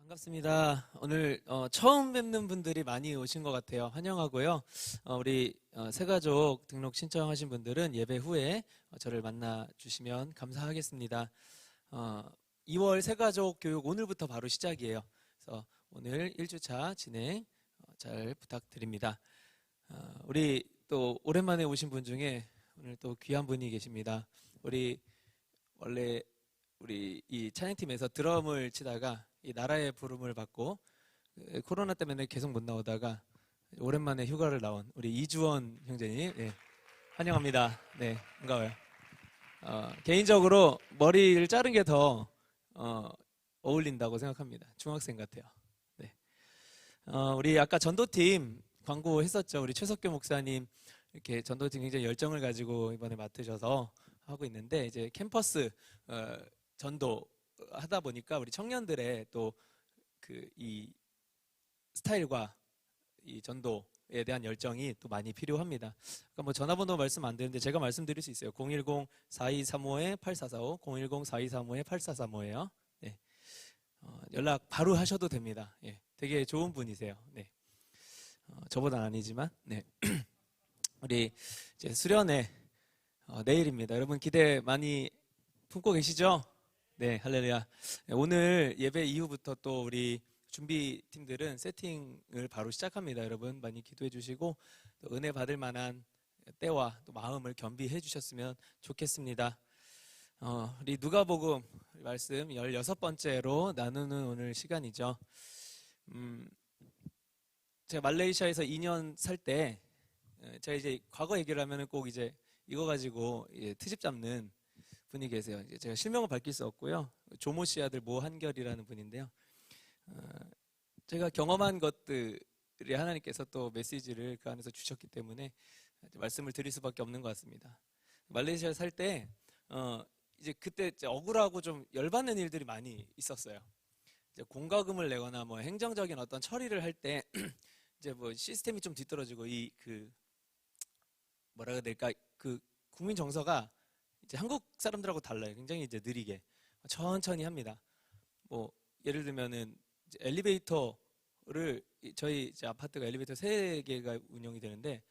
반갑습니다. 오늘 처음 뵙는 분들이 많이 오신 것 같아요. 환영하고요. 우리 새가족 등록 신청하신 분들은 예배 후에 저를 만나 주시면 감사하겠습니다. 2월 새가족 교육 오늘부터 바로 시작이에요. 그래서 오늘 1주차 진행 잘 부탁드립니다. 우리 또 오랜만에 오신 분 중에 오늘 또 귀한 분이 계십니다. 원래 우리 이 찬양팀에서 드럼을 치다가 이 나라의 부름을 받고 코로나 때문에 계속 못 나오다가 오랜만에 휴가를 나온 우리 이주원 형제님, 네, 환영합니다. 네, 반가워요. 개인적으로 머리를 자른 게 더 어울린다고 생각합니다. 중학생 같아요. 네. 우리 아까 전도팀 광고했었죠. 우리 최석교 목사님 이렇게 전도팀 굉장히 열정을 가지고 이번에 맡으셔서 하고 있는데, 이제 캠퍼스 전도 하다 보니까 우리 청년들의 또 이 스타일과 이 전도에 대한 열정이 또 많이 필요합니다. 그러니까 뭐 전화번호 말씀 안 되는데 제가 말씀드릴 수 있어요. 010-4235-8445, 010-4235-8435예요. 네. 연락 바로 하셔도 됩니다. 예, 되게 좋은 분이세요. 네. 저보다는 아니지만, 네. 우리 이제 수련회 내일입니다. 여러분 기대 많이 품고 계시죠? 네, 할렐루야. 오늘 예배 이후부터 또 우리 준비팀들은 세팅을 바로 시작합니다. 여러분 많이 기도해 주시고 또 은혜 받을 만한 때와 또 마음을 겸비해 주셨으면 좋겠습니다. 우리 누가복음 말씀 16번째로 나누는 오늘 시간이죠. 제가 말레이시아에서 2년 살 때 제가 이제 과거 얘기를 하면은 꼭 이제 이거 가지고 트집 잡는 분이 계세요. 제가 실명을 밝힐 수 없고요. 조모 씨 아들 모한결이라는 분인데요. 제가 경험한 것들이 하나님께서 또 메시지를 그 안에서 주셨기 때문에 말씀을 드릴 수밖에 없는 것 같습니다. 말레이시아 살 때 이제 그때 이제 억울하고 좀 열받는 일들이 많이 있었어요. 이제 공과금을 내거나 뭐 행정적인 어떤 처리를 할 때 이제 뭐 시스템이 좀 뒤떨어지고 뭐라 해야 될까, 그 국민 정서가 이제 한국 사람들하고 달라요. 굉장히 이제 느리게 천천히 합니다. 뭐 예를 들면은 이제 엘리베이터를 저희 이제 아파트가 엘리베이터 3개가 운영이 되는데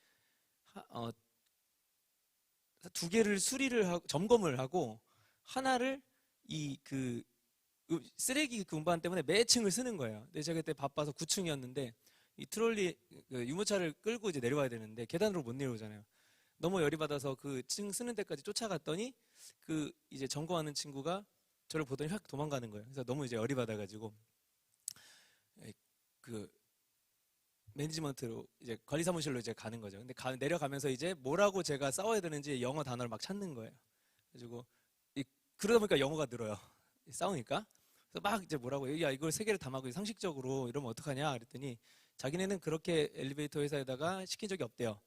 두 개를 수리를 하고 점검을 하고 하나를 쓰레기 그 운반 때문에 매층을 쓰는 거예요. 근데 제가 그때 바빠서 9층이었는데 이 트롤리 유모차를 끌고 이제 내려와야 되는데 계단으로 못 내려오잖아요. 너무 열이 받아서 그 층 쓰는 데까지 쫓아갔더니 그 이제 점검하는 친구가 저를 보더니 확 도망가는 거예요. 그래서 너무 이제 열이 받아가지고 그 매니지먼트로 이제 관리 사무실로 이제 가는 거죠. 근데 내려가면서 이제 뭐라고 제가 싸워야 되는지 영어 단어를 막 찾는 거예요. 그래가지고 그러다 보니까 영어가 늘어요. 싸우니까. 그래서 막 이제 뭐라고, 야 이걸 3개를 다 막고 상식적으로 이러면 어떡하냐 그랬더니 자기네는 그렇게 엘리베이터 회사에다가 시킨 적이 없대요.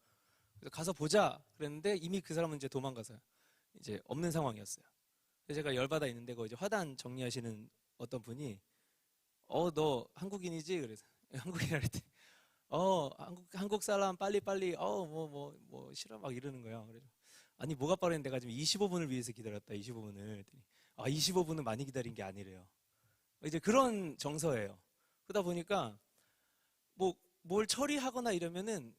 그래서 가서 보자 그랬는데 이미 그 사람은 이제 도망가서 이제 없는 상황이었어요. 그래서 제가 열받아 있는데 그 이제 화단 정리하시는 어떤 분이 너 한국인이지? 그래서 한국인이라 그랬더니 한국 사람 빨리 뭐 싫어 막 이러는 거예요. 그래서 아니 뭐가 빠르는데 내가 지금 25분을 위해서 기다렸다. 25분을 그랬더니 25분은 많이 기다린 게 아니래요. 이제 그런 정서예요. 그러다 보니까 뭐 뭘 처리하거나 이러면은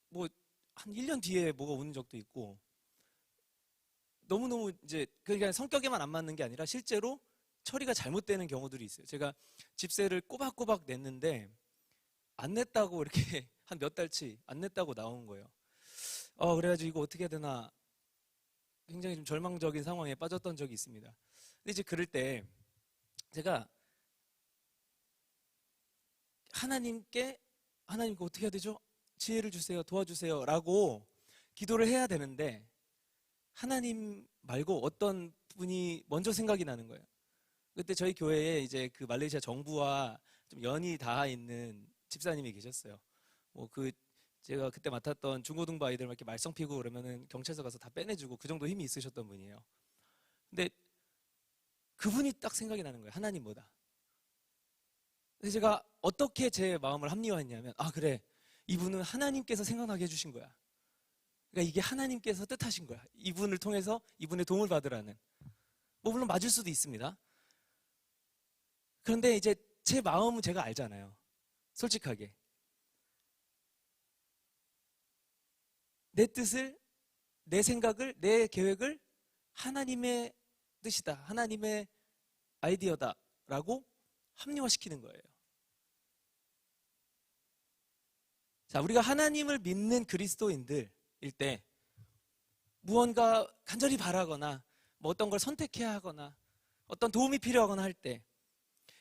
뭐 한 1년 뒤에 뭐가 오는 적도 있고, 너무너무 이제 그러니까 성격에만 안 맞는 게 아니라 실제로 처리가 잘못되는 경우들이 있어요. 제가 집세를 꼬박꼬박 냈는데 안 냈다고 이렇게 한 몇 달치 안 냈다고 나온 거예요. 그래가지고 이거 어떻게 해야 되나 굉장히 좀 절망적인 상황에 빠졌던 적이 있습니다. 근데 이제 그럴 때 제가 하나님께 어떻게 해야 되죠? 지혜를 주세요, 도와주세요 라고 기도를 해야 되는데 하나님 말고 어떤 분이 먼저 생각이 나는 거예요. 그때 저희 교회에 이제 그 말레이시아 정부와 좀 연이 닿아 있는 집사님이 계셨어요. 제가 그때 맡았던 중고등부 아이들 이렇게 말썽 피고 그러면은 경찰서 가서 다 빼내주고 그 정도 힘이 있으셨던 분이에요. 근데 그분이 딱 생각이 나는 거예요. 하나님보다. 그래서 제가 어떻게 제 마음을 합리화했냐면, 그래, 이분은 하나님께서 생각나게 해주신 거야. 그러니까 이게 하나님께서 뜻하신 거야. 이분을 통해서 이분의 도움을 받으라는. 뭐 물론 맞을 수도 있습니다. 그런데 이제 제 마음은 제가 알잖아요. 솔직하게. 내 뜻을, 내 생각을, 내 계획을 하나님의 뜻이다, 하나님의 아이디어다 라고 합리화시키는 거예요. 자, 우리가 하나님을 믿는 그리스도인들일 때 무언가 간절히 바라거나 뭐 어떤 걸 선택해야 하거나 어떤 도움이 필요하거나 할 때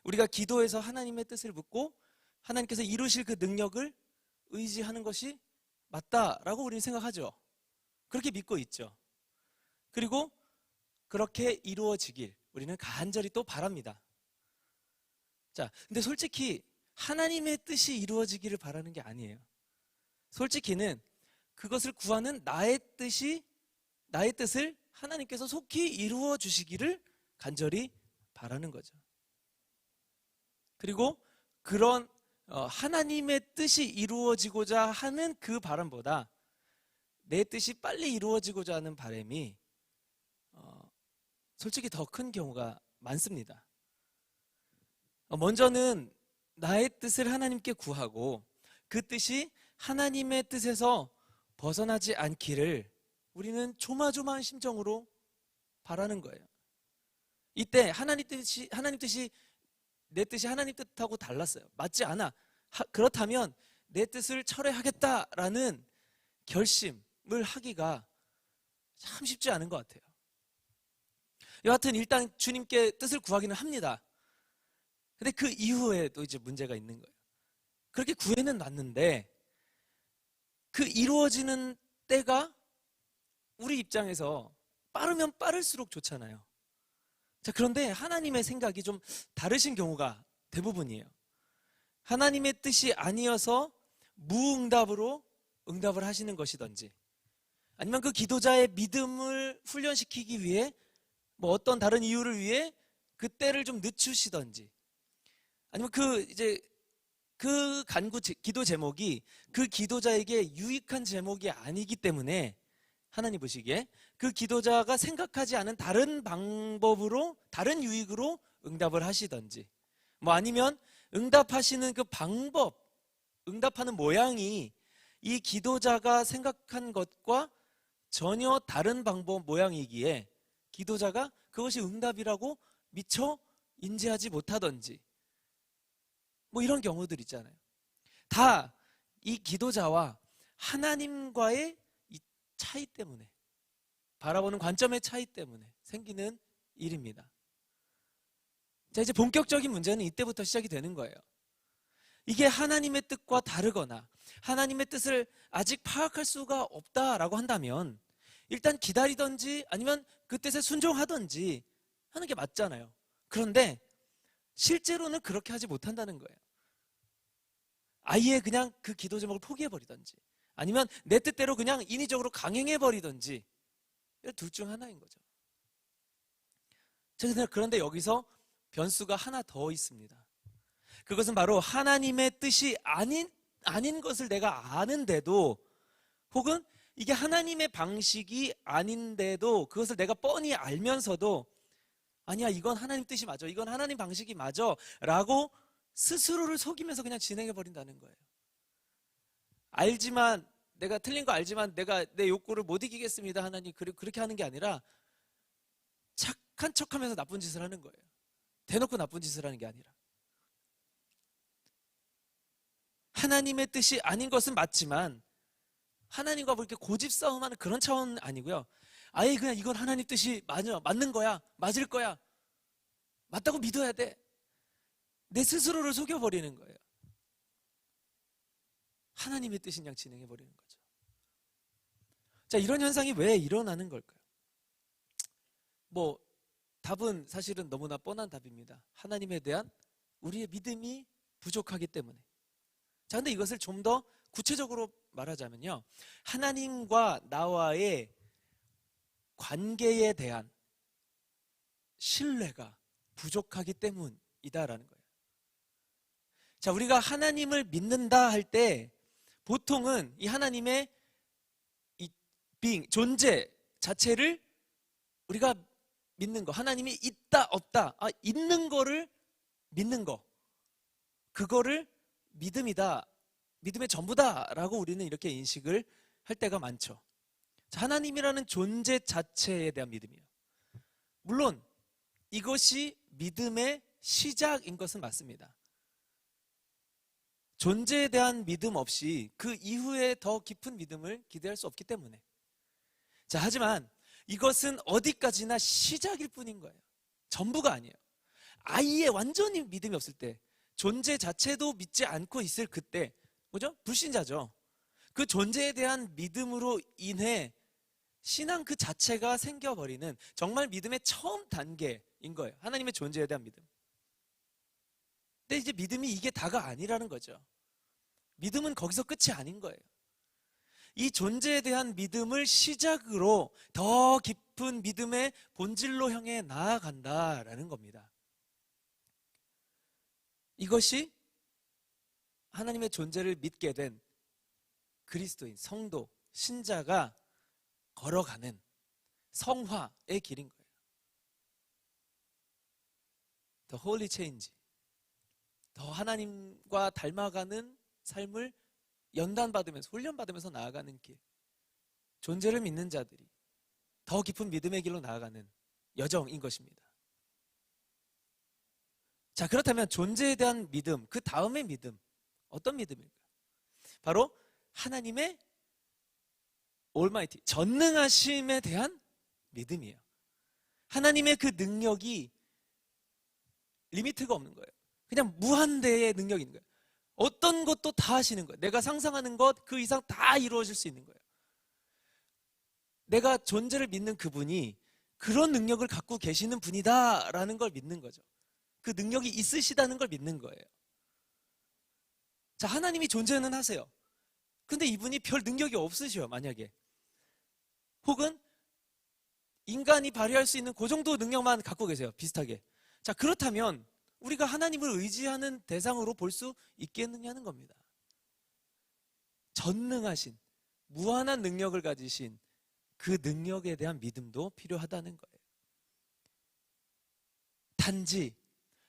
우리가 기도해서 하나님의 뜻을 묻고 하나님께서 이루실 그 능력을 의지하는 것이 맞다라고 우리는 생각하죠. 그렇게 믿고 있죠. 그리고 그렇게 이루어지길 우리는 간절히 또 바랍니다. 자, 근데 솔직히 하나님의 뜻이 이루어지기를 바라는 게 아니에요. 솔직히는 그것을 구하는 나의 뜻을 하나님께서 속히 이루어 주시기를 간절히 바라는 거죠. 그리고 그런 하나님의 뜻이 이루어지고자 하는 그 바람보다 내 뜻이 빨리 이루어지고자 하는 바람이 솔직히 더 큰 경우가 많습니다. 먼저는 나의 뜻을 하나님께 구하고 그 뜻이 하나님의 뜻에서 벗어나지 않기를 우리는 조마조마한 심정으로 바라는 거예요. 이때 하나님 뜻이 내 뜻이 하나님 뜻하고 달랐어요. 맞지 않아. 그렇다면 내 뜻을 철회하겠다라는 결심을 하기가 참 쉽지 않은 것 같아요. 여하튼 일단 주님께 뜻을 구하기는 합니다. 근데 그 이후에도 이제 문제가 있는 거예요. 그렇게 구해는 놨는데 그 이루어지는 때가 우리 입장에서 빠르면 빠를수록 좋잖아요. 자, 그런데 하나님의 생각이 좀 다르신 경우가 대부분이에요. 하나님의 뜻이 아니어서 무응답으로 응답을 하시는 것이든지 아니면 그 기도자의 믿음을 훈련시키기 위해 뭐 어떤 다른 이유를 위해 그 때를 좀 늦추시든지 아니면 그 기도 제목이 그 기도자에게 유익한 제목이 아니기 때문에 하나님 보시기에 그 기도자가 생각하지 않은 다른 방법으로 다른 유익으로 응답을 하시든지 뭐 아니면 응답하시는 그 방법, 응답하는 모양이 이 기도자가 생각한 것과 전혀 다른 방법 모양이기에 기도자가 그것이 응답이라고 미처 인지하지 못하든지 뭐 이런 경우들 있잖아요. 다 이 기도자와 하나님과의 이 차이 때문에 바라보는 관점의 차이 때문에 생기는 일입니다. 자, 이제 본격적인 문제는 이때부터 시작이 되는 거예요. 이게 하나님의 뜻과 다르거나 하나님의 뜻을 아직 파악할 수가 없다라고 한다면 일단 기다리든지 아니면 그 뜻에 순종하든지 하는 게 맞잖아요. 그런데 실제로는 그렇게 하지 못한다는 거예요. 아예 그냥 그 기도 제목을 포기해버리든지 아니면 내 뜻대로 그냥 인위적으로 강행해버리든지 둘 중 하나인 거죠. 그런데 여기서 변수가 하나 더 있습니다. 그것은 바로 하나님의 뜻이 아닌 것을 내가 아는데도 혹은 이게 하나님의 방식이 아닌데도 그것을 내가 뻔히 알면서도 아니야, 이건 하나님 뜻이 맞아, 이건 하나님 방식이 맞아 라고 스스로를 속이면서 그냥 진행해버린다는 거예요. 알지만, 내가 틀린 거 알지만 내가 내 욕구를 못 이기겠습니다 하나님, 그렇게 하는 게 아니라 착한 척하면서 나쁜 짓을 하는 거예요. 대놓고 나쁜 짓을 하는 게 아니라 하나님의 뜻이 아닌 것은 맞지만 하나님과 뭐 이렇게 고집 싸움하는 그런 차원은 아니고요. 아예 그냥 이건 하나님 뜻이 맞는 거야, 맞을 거야, 맞다고 믿어야 돼. 내 스스로를 속여버리는 거예요. 하나님의 뜻인 양 진행해버리는 거죠. 자, 이런 현상이 왜 일어나는 걸까요? 뭐 답은 사실은 너무나 뻔한 답입니다. 하나님에 대한 우리의 믿음이 부족하기 때문에. 자, 근데 이것을 좀 더 구체적으로 말하자면요, 하나님과 나와의 관계에 대한 신뢰가 부족하기 때문이다라는 거예요. 자, 우리가 하나님을 믿는다 할 때 보통은 이 하나님의 이 존재 자체를 우리가 믿는 거, 하나님이 있다 없다, 있는 거를 믿는 거, 그거를 믿음이다, 믿음의 전부다라고 우리는 이렇게 인식을 할 때가 많죠. 자, 하나님이라는 존재 자체에 대한 믿음이에요. 물론 이것이 믿음의 시작인 것은 맞습니다. 존재에 대한 믿음 없이 그 이후에 더 깊은 믿음을 기대할 수 없기 때문에. 자, 하지만 이것은 어디까지나 시작일 뿐인 거예요. 전부가 아니에요. 아예 완전히 믿음이 없을 때, 존재 자체도 믿지 않고 있을 그때, 뭐죠? 불신자죠. 그 존재에 대한 믿음으로 인해 신앙 그 자체가 생겨버리는 정말 믿음의 처음 단계인 거예요. 하나님의 존재에 대한 믿음. 근데 이제 믿음이 이게 다가 아니라는 거죠. 믿음은 거기서 끝이 아닌 거예요. 이 존재에 대한 믿음을 시작으로 더 깊은 믿음의 본질로 향해 나아간다라는 겁니다. 이것이 하나님의 존재를 믿게 된 그리스도인, 성도, 신자가 걸어가는 성화의 길인 거예요. The Holy Change. 더 하나님과 닮아가는 삶을 연단받으면서, 훈련받으면서 나아가는 길. 존재를 믿는 자들이 더 깊은 믿음의 길로 나아가는 여정인 것입니다. 자, 그렇다면 존재에 대한 믿음, 그 다음의 믿음, 어떤 믿음일까요? 바로 하나님의 올마이티, 전능하심에 대한 믿음이에요. 하나님의 그 능력이 리미트가 없는 거예요. 그냥 무한대의 능력이 있는 거예요. 어떤 것도 다 하시는 거예요. 내가 상상하는 것 그 이상 다 이루어질 수 있는 거예요. 내가 존재를 믿는 그분이 그런 능력을 갖고 계시는 분이다라는 걸 믿는 거죠. 그 능력이 있으시다는 걸 믿는 거예요. 자, 하나님이 존재는 하세요. 근데 이분이 별 능력이 없으셔요, 만약에. 혹은 인간이 발휘할 수 있는 그 정도 능력만 갖고 계세요, 비슷하게. 자, 그렇다면 우리가 하나님을 의지하는 대상으로 볼 수 있겠느냐는 겁니다. 전능하신, 무한한 능력을 가지신 그 능력에 대한 믿음도 필요하다는 거예요. 단지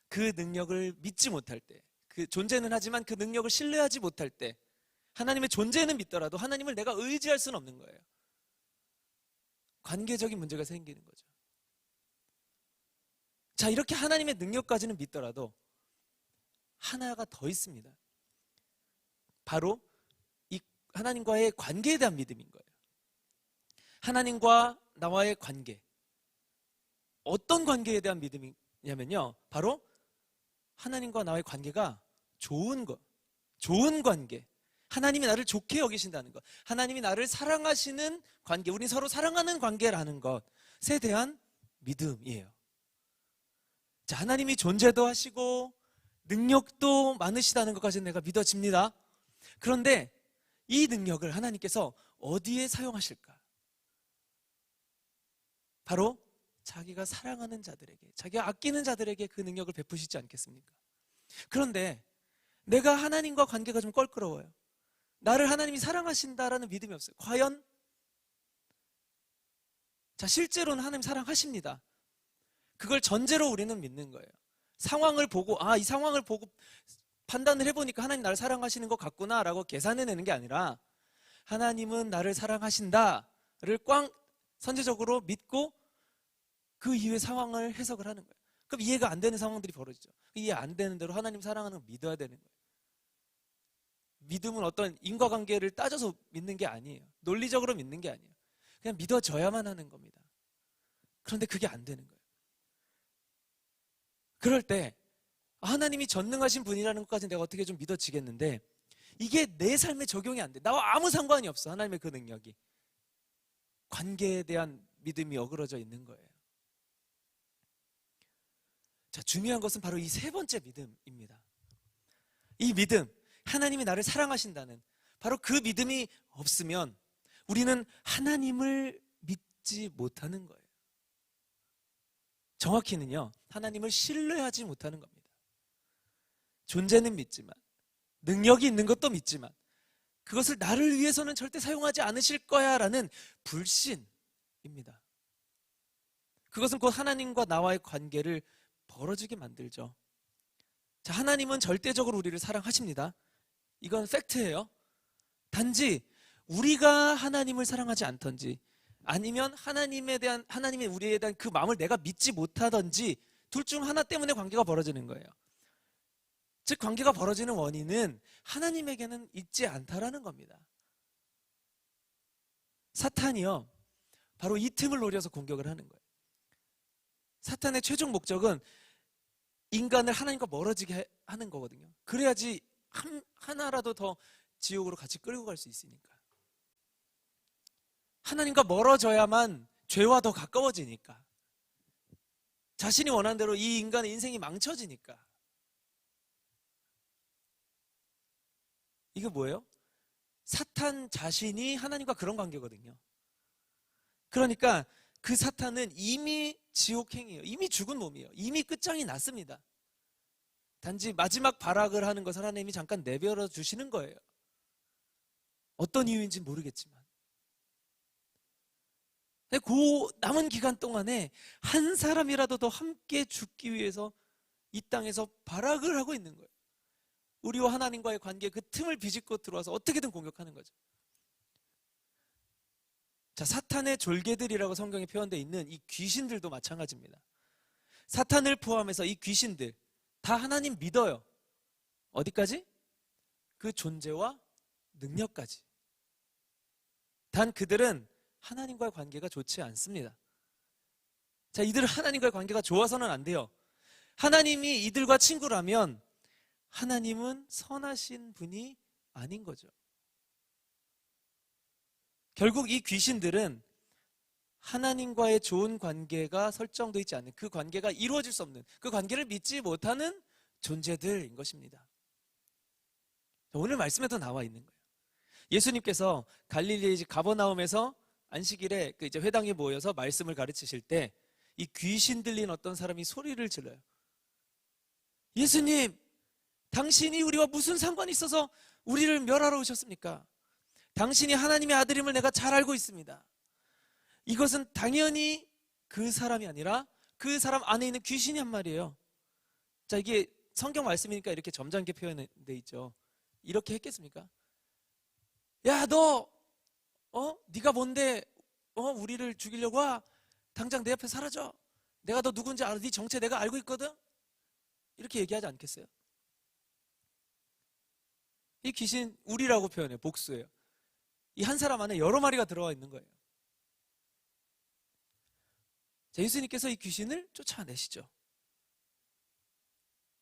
그 능력을 믿지 못할 때, 그 존재는 하지만 그 능력을 신뢰하지 못할 때, 하나님의 존재는 믿더라도 하나님을 내가 의지할 수는 없는 거예요. 관계적인 문제가 생기는 거죠. 자, 이렇게 하나님의 능력까지는 믿더라도 하나가 더 있습니다. 바로 이 하나님과의 관계에 대한 믿음인 거예요. 하나님과 나와의 관계. 어떤 관계에 대한 믿음이냐면요, 바로 하나님과 나의 관계가 좋은 것, 좋은 관계. 하나님이 나를 좋게 여기신다는 것, 하나님이 나를 사랑하시는 관계, 우리 서로 사랑하는 관계라는 것에 대한 믿음이에요. 자, 하나님이 존재도 하시고 능력도 많으시다는 것까지는 내가 믿어집니다. 그런데 이 능력을 하나님께서 어디에 사용하실까? 바로 자기가 사랑하는 자들에게, 자기가 아끼는 자들에게 그 능력을 베푸시지 않겠습니까? 그런데 내가 하나님과 관계가 좀 껄끄러워요. 나를 하나님이 사랑하신다라는 믿음이 없어요. 과연? 자, 실제로는 하나님 사랑하십니다. 그걸 전제로 우리는 믿는 거예요. 상황을 보고, 이 상황을 보고 판단을 해보니까 하나님 나를 사랑하시는 것 같구나 라고 계산해내는 게 아니라, 하나님은 나를 사랑하신다를 선제적으로 믿고 그 이후의 상황을 해석을 하는 거예요. 그럼 이해가 안 되는 상황들이 벌어지죠. 이해 안 되는 대로 하나님 사랑하는 걸 믿어야 되는 거예요. 믿음은 어떤 인과관계를 따져서 믿는 게 아니에요. 논리적으로 믿는 게 아니에요. 그냥 믿어져야만 하는 겁니다. 그런데 그게 안 되는 거예요. 그럴 때 하나님이 전능하신 분이라는 것까지 내가 어떻게 좀 믿어지겠는데, 이게 내 삶에 적용이 안 돼. 나와 아무 상관이 없어, 하나님의 그 능력이. 관계에 대한 믿음이 어그러져 있는 거예요. 자, 중요한 것은 바로 이 세 번째 믿음입니다. 이 믿음, 하나님이 나를 사랑하신다는 바로 그 믿음이 없으면 우리는 하나님을 믿지 못하는 거예요. 정확히는요, 하나님을 신뢰하지 못하는 겁니다. 존재는 믿지만, 능력이 있는 것도 믿지만, 그것을 나를 위해서는 절대 사용하지 않으실 거야 라는 불신입니다. 그것은 곧 하나님과 나와의 관계를 벌어지게 만들죠. 자, 하나님은 절대적으로 우리를 사랑하십니다. 이건 팩트예요. 단지 우리가 하나님을 사랑하지 않던지, 아니면 하나님의 우리에 대한 그 마음을 내가 믿지 못하던지, 둘 중 하나 때문에 관계가 벌어지는 거예요. 즉, 관계가 벌어지는 원인은 하나님에게는 있지 않다라는 겁니다. 사탄이요, 바로 이 틈을 노려서 공격을 하는 거예요. 사탄의 최종 목적은 인간을 하나님과 멀어지게 하는 거거든요. 그래야지 하나라도 더 지옥으로 같이 끌고 갈 수 있으니까. 하나님과 멀어져야만 죄와 더 가까워지니까. 자신이 원하는 대로 이 인간의 인생이 망쳐지니까. 이게 뭐예요? 사탄 자신이 하나님과 그런 관계거든요. 그러니까 그 사탄은 이미 지옥행이에요. 이미 죽은 몸이에요. 이미 끝장이 났습니다. 단지 마지막 발악을 하는 것을 하나님이 잠깐 내버려 주시는 거예요. 어떤 이유인지는 모르겠지만. 그 남은 기간 동안에 한 사람이라도 더 함께 죽기 위해서 이 땅에서 발악을 하고 있는 거예요. 우리와 하나님과의 관계 그 틈을 비집고 들어와서 어떻게든 공격하는 거죠. 자, 사탄의 졸개들이라고 성경에 표현되어 있는 이 귀신들도 마찬가지입니다. 사탄을 포함해서 이 귀신들 다 하나님 믿어요. 어디까지? 그 존재와 능력까지. 단 그들은 하나님과의 관계가 좋지 않습니다. 자, 이들은 하나님과의 관계가 좋아서는 안 돼요. 하나님이 이들과 친구라면 하나님은 선하신 분이 아닌 거죠. 결국 이 귀신들은 하나님과의 좋은 관계가 설정되어 있지 않는, 그 관계가 이루어질 수 없는, 그 관계를 믿지 못하는 존재들인 것입니다. 오늘 말씀에도 나와 있는 거예요. 예수님께서 갈릴리의 집 가버나움에서 안식일에 이제 회당에 모여서 말씀을 가르치실 때 이 귀신 들린 어떤 사람이 소리를 질러요. 예수님, 당신이 우리와 무슨 상관이 있어서 우리를 멸하러 오셨습니까? 당신이 하나님의 아들임을 내가 잘 알고 있습니다. 이것은 당연히 그 사람이 아니라 그 사람 안에 있는 귀신이 한 말이에요. 자, 이게 성경 말씀이니까 이렇게 점잖게 표현되어 있죠. 이렇게 했겠습니까? 야, 너 네가 뭔데 우리를 죽이려고 와? 당장 내 앞에 사라져. 내가 너 누군지 알아. 네 정체 내가 알고 있거든. 이렇게 얘기하지 않겠어요? 이 귀신 우리라고 표현해요. 복수예요. 이 한 사람 안에 여러 마리가 들어와 있는 거예요. 자, 예수님께서 이 귀신을 쫓아내시죠.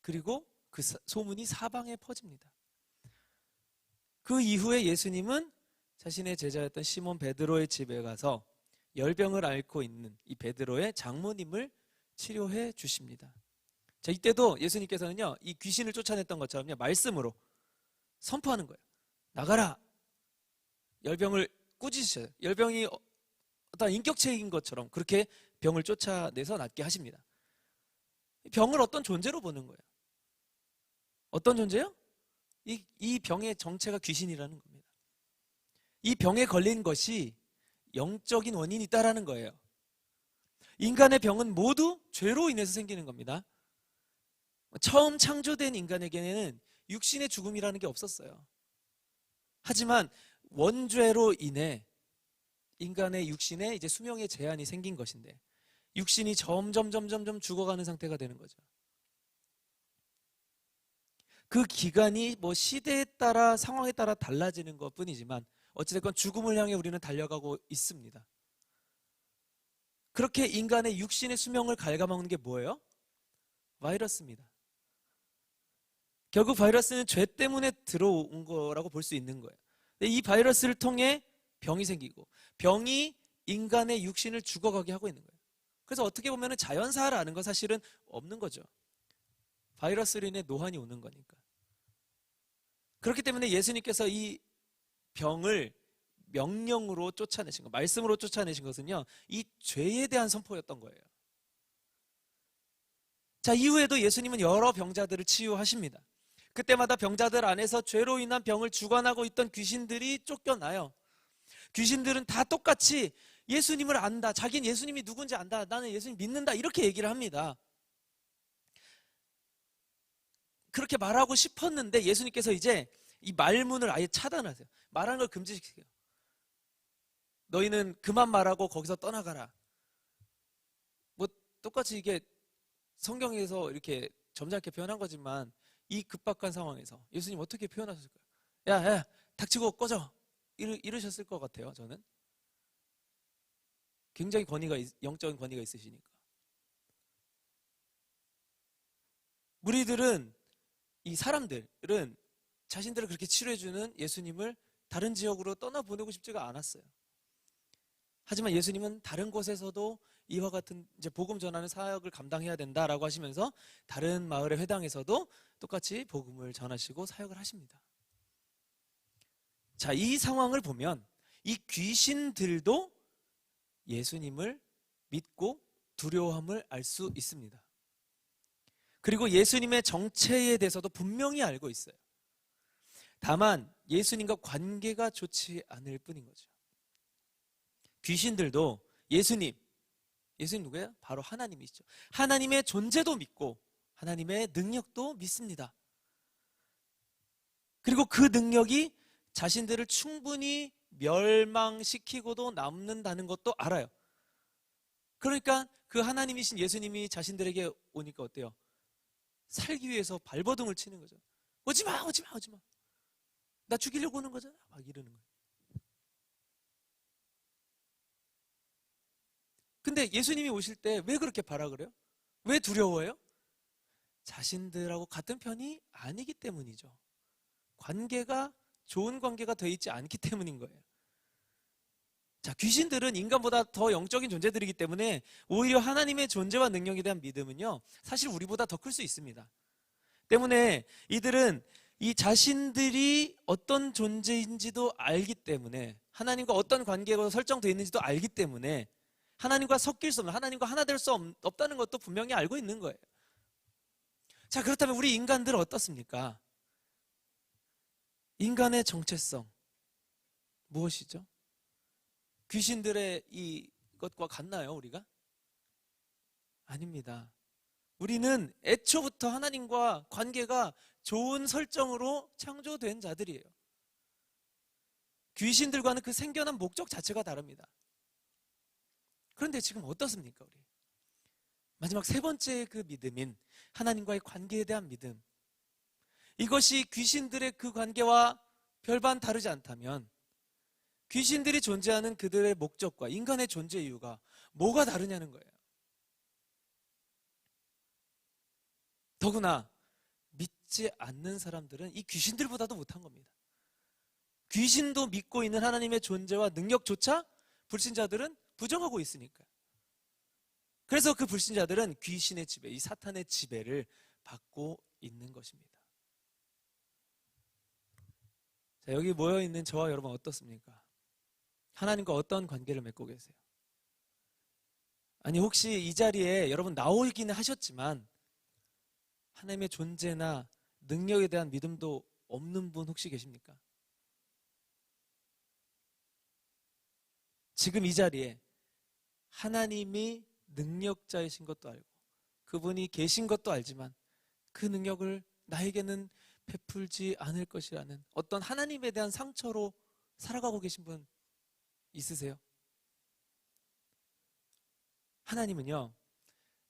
그리고 그 소문이 사방에 퍼집니다. 그 이후에 예수님은 자신의 제자였던 시몬 베드로의 집에 가서 열병을 앓고 있는 이 베드로의 장모님을 치료해 주십니다. 자, 이때도 예수님께서는요, 이 귀신을 쫓아냈던 것처럼요, 말씀으로 선포하는 거예요. 나가라. 열병을 꾸짖으셔요. 열병이 어떤 인격체인 것처럼 그렇게 병을 쫓아내서 낫게 하십니다. 병을 어떤 존재로 보는 거예요. 어떤 존재요? 이 병의 정체가 귀신이라는 겁니다. 이 병에 걸린 것이 영적인 원인이 있다라는 거예요. 인간의 병은 모두 죄로 인해서 생기는 겁니다. 처음 창조된 인간에게는 육신의 죽음이라는 게 없었어요. 하지만 원죄로 인해 인간의 육신에 이제 수명의 제한이 생긴 것인데, 육신이 점점 죽어가는 상태가 되는 거죠. 그 기간이 뭐 시대에 따라 상황에 따라 달라지는 것 뿐이지만 어찌됐건 죽음을 향해 우리는 달려가고 있습니다. 그렇게 인간의 육신의 수명을 갉아먹는 게 뭐예요? 바이러스입니다. 결국 바이러스는 죄 때문에 들어온 거라고 볼 수 있는 거예요. 이 바이러스를 통해 병이 생기고, 병이 인간의 육신을 죽어가게 하고 있는 거예요. 그래서 어떻게 보면 자연사라는 건 사실은 없는 거죠. 바이러스로 인해 노환이 오는 거니까. 그렇기 때문에 예수님께서 이 병을 명령으로 쫓아내신 것, 말씀으로 쫓아내신 것은요, 이 죄에 대한 선포였던 거예요. 자, 이후에도 예수님은 여러 병자들을 치유하십니다. 그때마다 병자들 안에서 죄로 인한 병을 주관하고 있던 귀신들이 쫓겨나요. 귀신들은 다 똑같이 예수님을 안다, 자기는 예수님이 누군지 안다, 나는 예수님 믿는다, 이렇게 얘기를 합니다. 그렇게 말하고 싶었는데 예수님께서 이제 이 말문을 아예 차단하세요. 말하는 걸 금지시켜요. 너희는 그만 말하고 거기서 떠나가라. 뭐 똑같이 이게 성경에서 이렇게 점잖게 표현한 거지만 이 급박한 상황에서 예수님 어떻게 표현하셨을까요? 야, 야, 닥치고 꺼져. 이러셨을 것 같아요, 저는. 굉장히 영적인 권위가 있으시니까. 무리들은, 이 사람들은 자신들을 그렇게 치료해주는 예수님을 다른 지역으로 떠나보내고 싶지가 않았어요. 하지만 예수님은 다른 곳에서도 이와 같은 이제 복음 전하는 사역을 감당해야 된다라고 하시면서 다른 마을의 회당에서도 똑같이 복음을 전하시고 사역을 하십니다. 자, 이 상황을 보면 이 귀신들도 예수님을 믿고 두려워함을 알 수 있습니다. 그리고 예수님의 정체에 대해서도 분명히 알고 있어요. 다만 예수님과 관계가 좋지 않을 뿐인 거죠. 귀신들도 예수님 누구예요? 바로 하나님이시죠. 하나님의 존재도 믿고 하나님의 능력도 믿습니다. 그리고 그 능력이 자신들을 충분히 멸망시키고도 남는다는 것도 알아요. 그러니까 그 하나님이신 예수님이 자신들에게 오니까 어때요? 살기 위해서 발버둥을 치는 거죠. 오지마, 오지마, 오지마. 나 죽이려고 오는 거잖아. 막 이러는 거예요. 근데 예수님이 오실 때 왜 그렇게 바라 그래요? 왜 두려워해요? 자신들하고 같은 편이 아니기 때문이죠. 관계가 좋은 관계가 되어 있지 않기 때문인 거예요. 자, 귀신들은 인간보다 더 영적인 존재들이기 때문에 오히려 하나님의 존재와 능력에 대한 믿음은요, 사실 우리보다 더 클 수 있습니다. 때문에 이들은 이 자신들이 어떤 존재인지도 알기 때문에, 하나님과 어떤 관계가 설정되어 있는지도 알기 때문에 하나님과 섞일 수 없는, 하나님과 하나 될 수 없다는 것도 분명히 알고 있는 거예요. 자, 그렇다면 우리 인간들은 어떻습니까? 인간의 정체성 무엇이죠? 귀신들의 이것과 같나요, 우리가? 아닙니다. 우리는 애초부터 하나님과 관계가 좋은 설정으로 창조된 자들이에요. 귀신들과는 그 생겨난 목적 자체가 다릅니다. 그런데 지금 어떻습니까, 우리? 마지막 세 번째 그 믿음인 하나님과의 관계에 대한 믿음. 이것이 귀신들의 그 관계와 별반 다르지 않다면 귀신들이 존재하는 그들의 목적과 인간의 존재 이유가 뭐가 다르냐는 거예요. 더구나 믿지 않는 사람들은 이 귀신들보다도 못한 겁니다. 귀신도 믿고 있는 하나님의 존재와 능력조차 불신자들은 부정하고 있으니까요. 그래서 그 불신자들은 귀신의 지배, 이 사탄의 지배를 받고 있는 것입니다. 자, 여기 모여있는 저와 여러분 어떻습니까? 하나님과 어떤 관계를 맺고 계세요? 아니, 혹시 이 자리에 여러분 나오기는 하셨지만 하나님의 존재나 능력에 대한 믿음도 없는 분 혹시 계십니까? 지금 이 자리에 하나님이 능력자이신 것도 알고 그분이 계신 것도 알지만 그 능력을 나에게는 베풀지 않을 것이라는 어떤 하나님에 대한 상처로 살아가고 계신 분 있으세요? 하나님은요,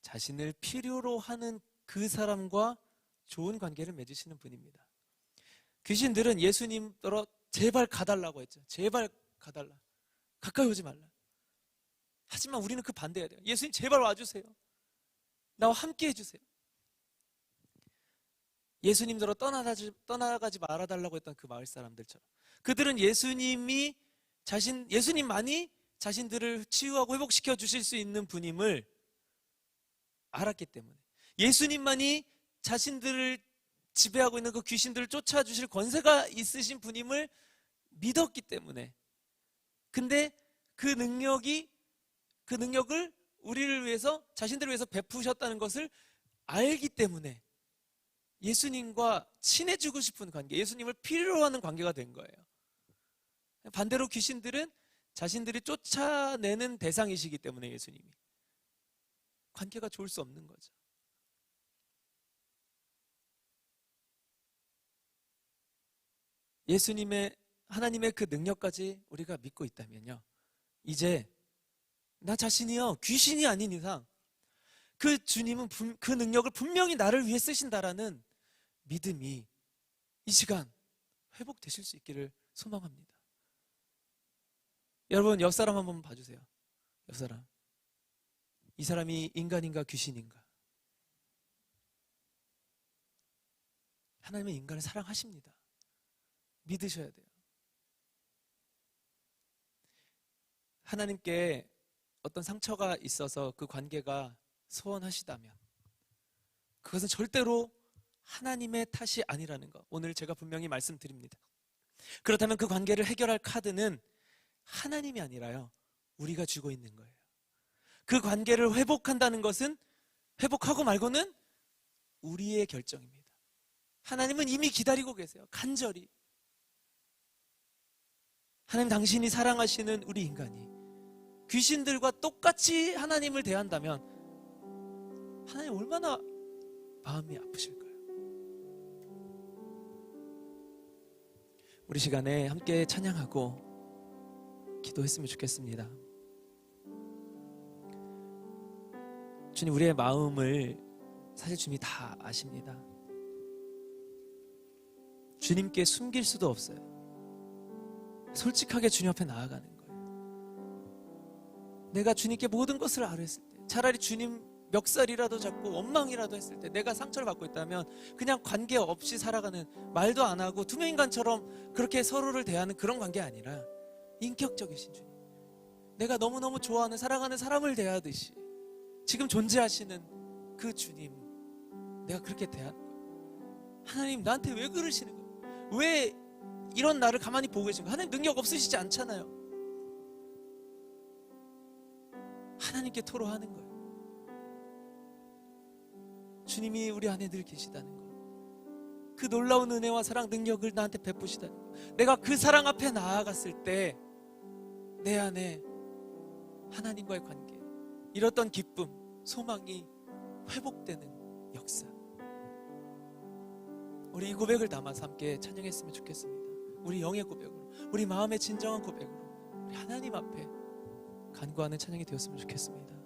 자신을 필요로 하는 그 사람과 좋은 관계를 맺으시는 분입니다. 귀신들은 예수님더러 제발 가달라고 했죠. 제발 가달라. 가까이 오지 말라. 하지만 우리는 그 반대해야 돼요. 예수님 제발 와주세요. 나와 함께 해주세요. 예수님더러 떠나가지 말아달라고 했던 그 마을 사람들처럼 그들은 예수님만이 자신들을 치유하고 회복시켜 주실 수 있는 분임을 알았기 때문에, 예수님만이 자신들을 지배하고 있는 그 귀신들을 쫓아주실 권세가 있으신 분임을 믿었기 때문에, 근데 그 능력을 우리를 위해서, 자신들을 위해서 베푸셨다는 것을 알기 때문에 예수님과 친해지고 싶은 관계, 예수님을 필요로 하는 관계가 된 거예요. 반대로 귀신들은 자신들이 쫓아내는 대상이시기 때문에 예수님이 관계가 좋을 수 없는 거죠. 예수님의 하나님의 그 능력까지 우리가 믿고 있다면요, 이제 나 자신이요 귀신이 아닌 이상 그 주님은 그 능력을 분명히 나를 위해 쓰신다라는 믿음이 이 시간 회복되실 수 있기를 소망합니다. 여러분, 옆 사람 한번 봐주세요. 옆 사람, 이 사람이 인간인가 귀신인가? 하나님은 인간을 사랑하십니다. 믿으셔야 돼요. 하나님께 어떤 상처가 있어서 그 관계가 소원하시다면 그것은 절대로 하나님의 탓이 아니라는 것, 오늘 제가 분명히 말씀드립니다. 그렇다면 그 관계를 해결할 카드는 하나님이 아니라요, 우리가 쥐고 있는 거예요. 그 관계를 회복한다는 것은, 회복하고 말고는 우리의 결정입니다. 하나님은 이미 기다리고 계세요. 간절히. 하나님, 당신이 사랑하시는 우리 인간이 귀신들과 똑같이 하나님을 대한다면 하나님 얼마나 마음이 아프실까요? 우리 시간에 함께 찬양하고 기도했으면 좋겠습니다. 주님, 우리의 마음을 사실 주님이 다 아십니다. 주님께 숨길 수도 없어요. 솔직하게 주님 앞에 나아가는 거예요. 내가 주님께 모든 것을 아뢰었을 때, 차라리 주님 멱살이라도 잡고 원망이라도 했을 때, 내가 상처를 받고 있다면 그냥 관계 없이 살아가는, 말도 안 하고 투명인간처럼 그렇게 서로를 대하는 그런 관계 아니라 인격적이신 주님, 내가 너무너무 좋아하는 사랑하는 사람을 대하듯이 지금 존재하시는 그 주님, 내가 그렇게 대하는 거예요. 하나님, 나한테 왜 그러시는 거예요? 왜 이런 나를 가만히 보고 계신 거예요? 하나님 능력 없으시지 않잖아요. 하나님께 토로하는 거예요. 주님이 우리 안에 늘 계시다는 것, 그 놀라운 은혜와 사랑, 능력을 나한테 베푸시다는 것, 내가 그 사랑 앞에 나아갔을 때 내 안에 하나님과의 관계, 잃었던 기쁨, 소망이 회복되는 역사, 우리 이 고백을 담아서 함께 찬양했으면 좋겠습니다. 우리 영의 고백으로, 우리 마음의 진정한 고백으로 우리 하나님 앞에 간구하는 찬양이 되었으면 좋겠습니다.